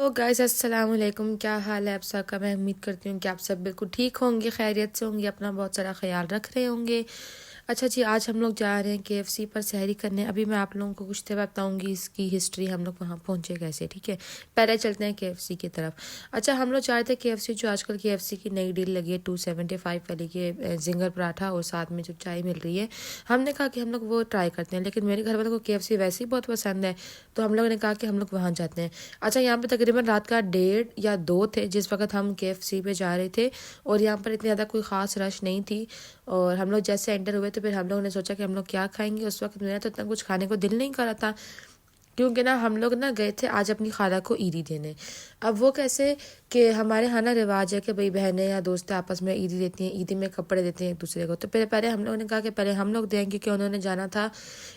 तो गाइस अस्सलाम वालेकुम। क्या हाल है आप सबका। मैं उम्मीद करती हूँ कि आप सब बिल्कुल ठीक होंगे, खैरियत से होंगे, अपना बहुत सारा ख्याल रख रहे होंगे। अच्छा जी, आज हम लोग जा रहे हैं केएफसी पर सहरी करने। अभी मैं आप लोगों को कुछ तो बताऊंगी इसकी हिस्ट्री, हम लोग वहाँ पहुँचे कैसे। ठीक है, पहले चलते हैं केएफसी की तरफ। अच्छा, हम लोग जा रहे थे केएफसी, जो आजकल केएफसी की नई डील लगी है 275 वाली के जिंगर पराठा और साथ में जो चाय मिल रही है। हमने कहा कि हम लोग वो ट्राई करते हैं, लेकिन मेरे घर वालों को केएफसी वैसे ही बहुत पसंद है, तो हम लोगों ने कहा कि हम लोग वहाँ जाते हैं। अच्छा, यहाँ पे तकरीबन रात का 1:30 या 2 थे जिस वक्त हम केएफसी पे जा रहे थे, और यहाँ पर इतनी ज़्यादा कोई ख़ास रश नहीं थी। और हम लोग जैसे एंटर हुए तो फिर हम लोगों ने सोचा कि हम लोग क्या खाएंगे। उस वक्त मेरा तो इतना कुछ खाने को दिल नहीं कर रहा था, क्योंकि ना हम लोग ना गए थे आज अपनी खाला को ईदी देने। अब वो कैसे कि हमारे यहाँ ना रिवाज है कि भाई बहनें या दोस्त आपस में ईदी देती हैं, ईदी में कपड़े देते हैं एक दूसरे को। तो पहले पहले हम लोगों ने कहा कि पहले हम लोग दें, क्योंकि उन्होंने जाना था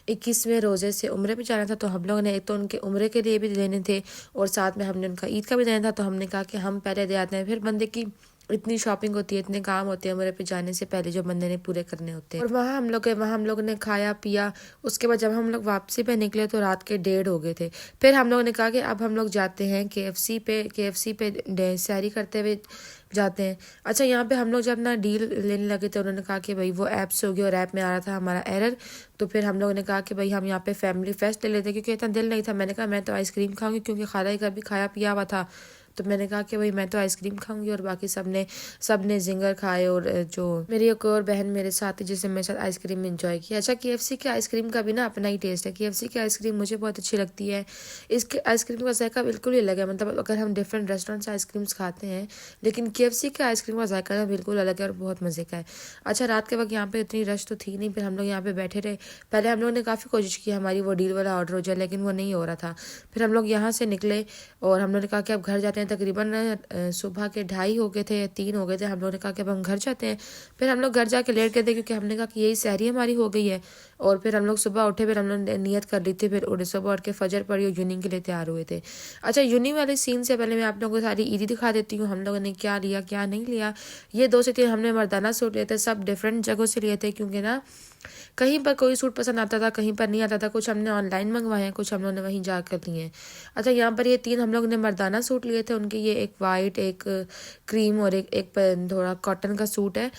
21वें रोज़े से उम्रे पे जाना था। तो हम लोगों ने एक तो उनके उम्रे के लिए भी देने थे और साथ में हमने उनका ईद का भी देना था। तो हमने कहा कि हम पहले दे आते हैं, फिर बंदे की इतनी शॉपिंग होती है, इतने काम होते हैं उम्रे पे जाने से पहले जो बंदे ने पूरे करने होते हैं। और वहाँ हम लोग गए, वहाँ हम लोग ने खाया पिया। उसके बाद जब हम लोग वापसी पे निकले तो रात के 1:30 हो गए थे। फिर हम लोगों ने कहा कि अब हम लोग जाते हैं केएफसी पे सहरी करते हुए जाते हैं। अच्छा, यहाँ पे हम लोग जब ना डील लेने लगे तो उन्होंने कहा कि भाई वो ऐप से होगी, और ऐप में आ रहा था हमारा एरर। तो फिर हम लोगों ने कहा कि भाई हम यहाँ पे फैमिली फेस्ट ले लेते हैं, क्योंकि इतना दिल नहीं था। मैंने कहा मैं तो आइसक्रीम खाऊंगी, क्योंकि खाला का भी खाया पिया हुआ था। तो मैंने कहा कि भाई मैं तो आइसक्रीम खाऊंगी, और बाकी सबने जिंगर खाए। और जो मेरी एक और बहन मेरे साथ थी जिसने मेरे साथ आइसक्रीम एंजॉय किया। अच्छा, केएफसी के आइसक्रीम का भी ना अपना ही टेस्ट है। केएफसी की आइसक्रीम मुझे बहुत अच्छी लगती है। इसके आइसक्रीम का जायका बिल्कुल ही अलग है। मतलब अगर हम डिफरेंट रेस्टोरेंट से आइसक्रीम्स खाते हैं, लेकिन केएफसी के आइसक्रीम का जायका ना बिल्कुल अलग है और बहुत मज़े का है। अच्छा, रात के वक्त यहाँ पे इतनी रश तो थी नहीं, फिर हम लोग यहाँ पे बैठे रहे। पहले हम लोगों ने काफ़ी कोशिश की हमारी वो डील वाला ऑर्डर हो जाए, लेकिन वो नहीं हो रहा था। फिर हम लोग यहाँ से निकले और हम लोगों ने कहा कि अब घर जाते हैं। तकरीबन सुबह के 2:30 हो गए थे या 3 हो गए थे। हम लोगों ने कहा कि अब हम घर जाते हैं। फिर हम लोग घर जाके लेट गए थे, क्योंकि हमने कहा कि यही सहरी हमारी हो गई है। और फिर हम लोग सुबह उठे, फिर हम लोग ने नियत कर ली थी, फिर सुबह उठ के फजर पड़ी और यूनिंग के लिए तैयार हुए थे। अच्छा, यूनिंग वाले सीन से पहले मैं आप लोगों को सारी ईदी दिखा देती हूँ, हम लोगों ने क्या लिया क्या नहीं लिया। ये 2 से 3 हमने मर्दाना सूट लिए थे, सब डिफरेंट जगहों से लिए थे, क्योंकि ना कहीं पर कोई सूट पसंद आता था, कहीं पर नहीं आता था। कुछ हमने ऑनलाइन मंगवाए हैं, कुछ हम लोगों ने वहीं जाकर लिए हैं। अच्छा, यहाँ पर ये 3 हम लोग ने मर्दाना सूट लिए थे। उनके ये एक वाइट, एक क्रीम और एक थोड़ा कॉटन का सूट है।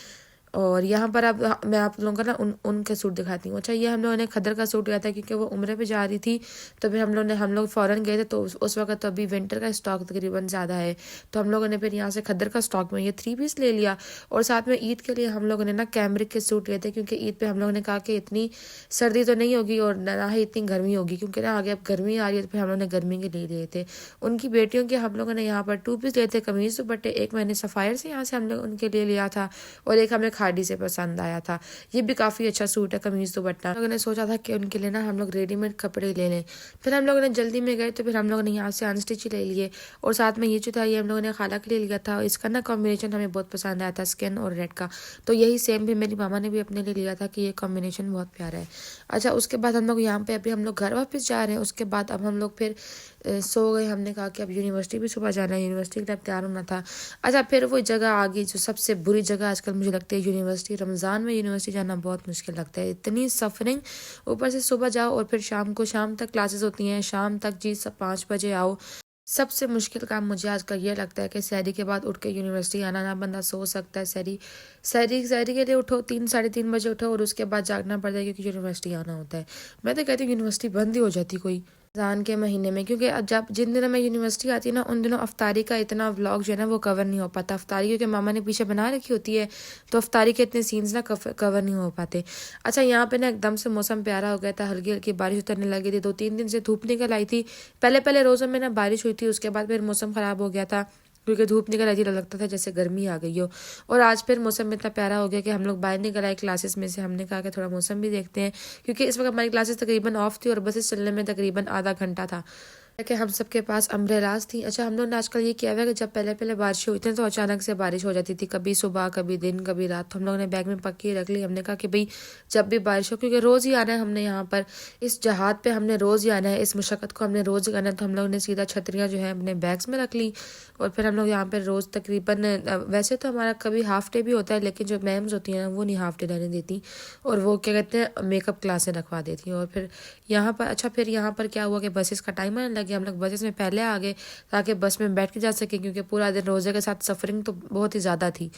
और यहाँ पर अब मैं आप लोगों का ना उनके सूट दिखाती हूँ। अच्छा, ये हम लोगों ने खद्दर का सूट लिया था, क्योंकि वो उम्रे पे जा रही थी। तो फिर हम लोग फ़ौरन गए थे, तो उस वक्त तो अभी विंटर का स्टॉक तकरीबन ज़्यादा है। तो हम लोगों ने फिर यहाँ से खद्दर का स्टॉक में ये 3 पीस ले लिया। और साथ में ईद के लिए हम लोगों ने ना कैमरिक के सूट लिए थे, क्योंकि ईद पे हम लोगों ने कहा कि इतनी सर्दी तो नहीं होगी और ना ही इतनी गर्मी होगी, क्योंकि ना आगे अब गर्मी आ रही है। तो फिर हम लोगों ने गर्मी के लिए लिए थे। उनकी बेटियों के हम लोगों ने यहाँ पर 2 पीस लिए थे, कमीज़ दुपट्टे। एक मैंने सफ़ायर से यहाँ से हम लोग उनके लिए लिया था, और एक हमें खाड़ी से पसंद आया था। ये भी काफ़ी अच्छा सूट है, कमीज़ दुपट्टा। हम लोगों ने सोचा था कि उनके लिए ना हम लोग रेडीमेड कपड़े ले लें। फिर हम लोगों ने जल्दी में गए, तो फिर हम लोगों ने यहाँ से अनस्टिच ले लिए। और साथ में ये जो था, ये हम लोगों ने खाला के लिए लिया था। इसका ना कॉम्बिनेशन हमें बहुत पसंद आया था, स्किन और रेड का। तो यही सेम भी मेरी मामा ने भी अपने लिए लिया था कि ये कॉम्बिनेशन बहुत प्यारा है। अच्छा, उसके बाद हम लोग यहाँ पे अभी हम लोग घर वापस जा रहे हैं। उसके बाद अब हम लोग फिर सो गए। हमने कहा कि अब यूनिवर्सिटी भी सुबह जाना है, यूनिवर्सिटी के लिए तैयार होना था। अच्छा, फिर वो जगह आ गई जो सबसे बुरी जगह आजकल मुझे लगती है, यूनिवर्सिटी। रमज़ान में यूनिवर्सिटी जाना बहुत मुश्किल लगता है, इतनी सफरिंग। ऊपर से सुबह जाओ और फिर शाम तक क्लासेस होती हैं, शाम तक जी सब 5 बजे आओ। सबसे मुश्किल काम मुझे आजकल ये लगता है कि सहरी के बाद उठ के यूनिवर्सिटी आना। ना बंदा सो सकता है, सहरी सहरी सहरी के लिए उठो 3 साढ़े 3 बजे उठो, और उसके बाद जागना पड़ता है, क्योंकि यूनिवर्सिटी आना होता है। मैं तो कहती हूँ यूनिवर्सिटी बंद ही हो जाती कोई रमज़ान के महीने में, क्योंकि अब जब जिन दिनों में यूनिवर्सिटी आती है ना, उन दिनों अफ्तारी का इतना व्लॉग जो है ना वो कवर नहीं हो पाता। अफ्तारी क्योंकि मामा ने पीछे बना रखी होती है, तो अफ्तारी के इतने सीन्स ना कवर नहीं हो पाते। अच्छा, यहाँ पे ना एकदम से मौसम प्यारा हो गया था, हल्की हल्की बारिश उतरने लगी थी। 2-3 दिन से धूप निकल आई थी। पहले पहले रोज़ों में ना बारिश हुई थी, उसके बाद फिर मौसम ख़राब हो गया था, क्योंकि धूप निकल आई थी, लगता था जैसे गर्मी आ गई हो। और आज फिर मौसम इतना प्यारा हो गया कि हम लोग बाहर निकल आए क्लासेस में से। हमने कहा कि थोड़ा मौसम भी देखते हैं, क्योंकि इस वक्त हमारी क्लासेस तकरीबन ऑफ थी और बसेस चलने में तकरीबन आधा घंटा था, कि हम सबके पास अम्ब्रेलाज थी। अच्छा, हम लोग ने आजकल ये किया हुआ है कि जब पहले पहले बारिश हुई थी तो अचानक से बारिश हो जाती थी, कभी सुबह कभी दिन कभी रात। तो हम लोगों ने बैग में पक्की रख ली। हमने कहा कि भाई जब भी बारिश हो, क्योंकि रोज़ ही आना है हमने यहाँ पर, इस जहाद पे हमने रोज़ ही आना है, इस मशक्क़त को हमने रोज़ करना है। तो हम लोगों ने सीधा छतरियाँ जो है अपने बैग्स में रख ली। और फिर हम लोग यहाँ पर रोज़ तकरीबन वैसे तो हमारा कभी हाफ डे भी होता है, लेकिन जो मैम्स होती हैं ना वो नहीं हाफ डे रहने देती, और वो क्या कहते हैं मेकअप क्लासें रखवा देती हैं। और फिर यहाँ पर अच्छा, फिर यहाँ पर क्या हुआ कि बसेस का टाइम आने कि हम लोग बसेस में पहले आ गए ताकि बस में बैठ के जा सकें, क्योंकि पूरा दिन रोज़े के साथ सफरिंग तो बहुत ही ज़्यादा थी।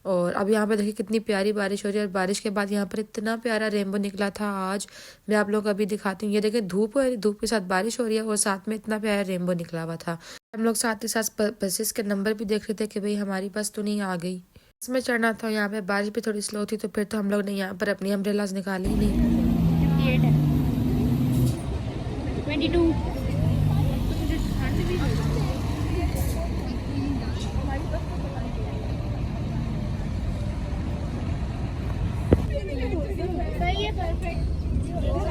और अब यहाँ पे देखिए कितनी प्यारी बारिश हो रही है, और बारिश के बाद यहाँ पर इतना प्यारा रेनबो निकला था आज। मैं आप लोग को अभी दिखाती हूँ, ये देखिए धूप हो रही, धूप के साथ बारिश हो रही है और साथ में इतना प्यारा रेनबो निकला हुआ था। हम लोग साथ ही साथ बसेस के नंबर भी देख रहे थे कि भाई हमारी बस तो नहीं आ गई। बस में चढ़ना था, यहाँ पे बारिश भी थोड़ी स्लो थी, तो फिर तो हम लोग ने यहाँ पर अपनी अम्ब्रेलाज निकाली ही नहीं। 22।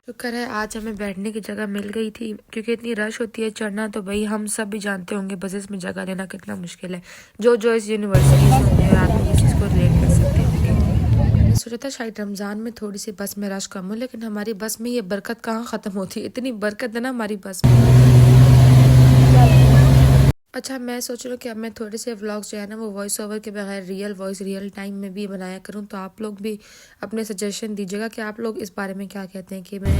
शुक्र है आज हमें बैठने की जगह मिल गई थी, क्योंकि इतनी रश होती है चढ़ना, तो भाई हम सब भी जानते होंगे बसेस में जगह लेना कितना मुश्किल है। जो इस यूनिवर्सिटीज में होंगे आप लोग इस चीज़ को रिलेट कर सकते होंगे। मैंने सोचा था शायद रमज़ान में थोड़ी सी बस में रश कम हो, लेकिन हमारी बस में ये बरकत कहाँ ख़त्म होती है, इतनी बरकत है ना हमारी बस में। अच्छा, मैं सोच रहा हूँ कि अब मैं थोड़े से व्लॉग्स जो है ना वो वॉइस ओवर के बगैर रियल वॉइस रियल टाइम में भी बनाया करूँ, तो आप लोग भी अपने सजेशन दीजिएगा कि आप लोग इस बारे में क्या कहते हैं कि मैं।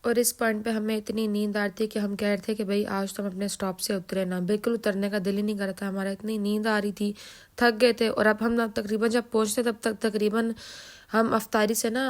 और इस पॉइंट पे हमें इतनी नींद आ रही थी कि हम कह रहे थे कि भाई आज तो हम अपने स्टॉप से उतरे ना, बिल्कुल उतरने का दिल ही नहीं कर रहा था हमारा, इतनी नींद आ रही थी, थक गए थे। और अब हम तकरीबन जब पहुँचते तब तक तकरीबन हम अफ्तारी से ना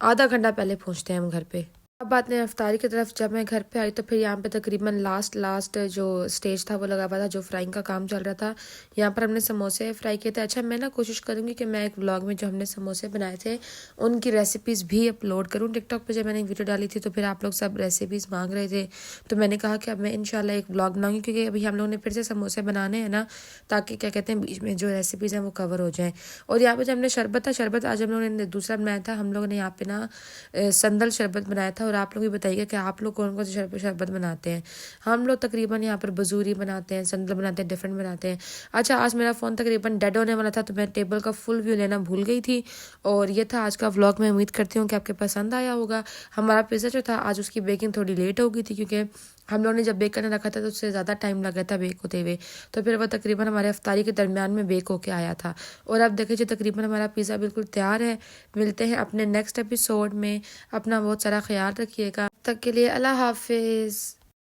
आधा घंटा पहले पहुँचते हैं हम घर पे। अब बात नहीं अफ्तारी की तरफ, जब मैं घर पे आई तो फिर यहाँ पे तकरीबन लास्ट जो स्टेज था वो लगा हुआ था, जो फ्राइंग का काम चल रहा था। यहाँ पर हमने समोसे फ्राई किए थे। अच्छा, मैं ना कोशिश करूँगी कि मैं एक व्लॉग में जो हमने समोसे बनाए थे उनकी रेसिपीज़ भी अपलोड करूँ टिकटॉक पे। जब मैंने वीडियो डाली थी तो फिर आप लोग सब रेसिपीज़ मांग रहे थे, तो मैंने कहा कि अब मैं इंशाल्लाह एक व्लॉग बनाऊंगी, क्योंकि अभी हम लोगों ने फिर से समोसे बनाने हैं ना, ताकि क्या कहते हैं बीच में जो रेसिपीज़ हैं वो कवर हो जाएँ। और यहाँ पर जब हमने शरबत आज हम लोगों ने दूसरा बनाया था, हम लोगों ने यहाँ पे ना संदल शरबत बनाया था। और आप लोग भी बताइए कि आप लोग कौन कौन से शरबत बनाते हैं। हम लोग तकरीबन यहाँ पर बजूरी बनाते हैं, संदल बनाते हैं, डिफरेंट बनाते हैं। अच्छा, आज मेरा फ़ोन तकरीबन डेड होने वाला था, तो मैं टेबल का फुल व्यू लेना भूल गई थी। और ये था आज का व्लॉग। मैं उम्मीद करती हूँ कि आपके पसंद आया होगा। हमारा पिज़्ज़ा जो था आज उसकी बेकिंग थोड़ी लेट हो गई थी, क्योंकि हम लोग ने जब बेक करने रखा था तो उससे ज़्यादा टाइम लगा था बेक होते हुए, तो फिर वह तकरीबन हमारे अफ्तारी के दरमियान में बेक होके आया था। और अब देख लीजिए तकरीबन हमारा पिज़्ज़ा बिल्कुल तैयार है। मिलते हैं अपने नेक्स्ट एपिसोड में। अपना बहुत सारा ख्याल रखिएगा, तब तक के लिए अल्लाह हाफिज़।